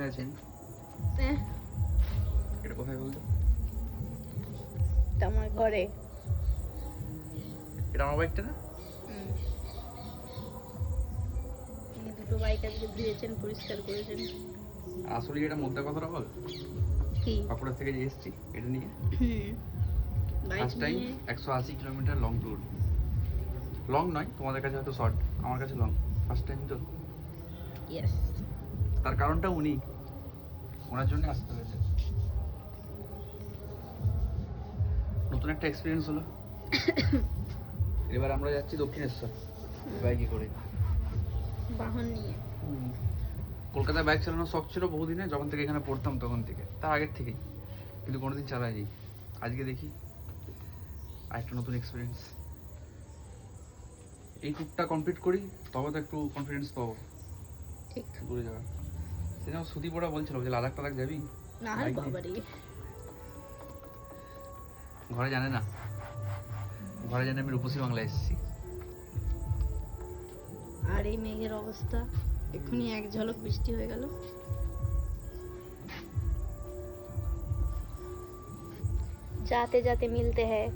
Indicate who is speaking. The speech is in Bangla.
Speaker 1: কোথায় আছেন? এটা কোথায় বলতো?
Speaker 2: এটা আমার ঘরে।
Speaker 1: এটা আমার বাইকটা না?
Speaker 2: দুটো বাইক আজকে ধুয়েছেন, পরিষ্কার করেছেন।
Speaker 1: আসলে এটা মধ্যে কথাটা বল
Speaker 2: কি
Speaker 1: কাপড়ের থেকে যে এসেছি এটা নিয়ে
Speaker 2: বাইক
Speaker 1: ফার্স্ট টাইম
Speaker 2: নিয়ে
Speaker 1: 180 কিলোমিটার লং ট্যুর। লং নয়, তোমাদের কাছে হয়তো শর্ট, আমার কাছে লং। ফার্স্ট টাইম তো।
Speaker 2: ইয়েস।
Speaker 1: তার কারণটা উনি, ওনার জন্য আসতে হয়েছে। নতুন একটা এক্সপিরিয়েন্স হলো। এবার আমরা যাচ্ছি দক্ষিণেশ্বর বাইকে করে,
Speaker 2: বাহন নিয়ে।
Speaker 1: কলকাতায় বাইক চালানোর শখ ছিল বহুদিনে, যখন থেকে এখানে পড়তাম তখন থেকে, তার আগের থেকেই, কিন্তু কোনোদিন চালাইনি। আজকে দেখি আরেকটা নতুন এক্সপিরিয়েন্স। এই ট্যুরটা কমপ্লিট করি তবে তো একটু কনফিডেন্স পাবো
Speaker 2: ঠিক।
Speaker 1: দূরে যাওয়ার। সেদিন সুদীপ ওরা বলছিল যে লাদাখ টাদাখ যাবি।
Speaker 2: না বাবারে,
Speaker 1: ঘরে জানে না, ঘরে জানে আমি রূপসী বাংলা এসেছি।
Speaker 2: আর এই মেঘের অবস্থা, এক্ষুনি এক ঝলক বৃষ্টি হয়ে গেল। जाते जाते मिलते हैं।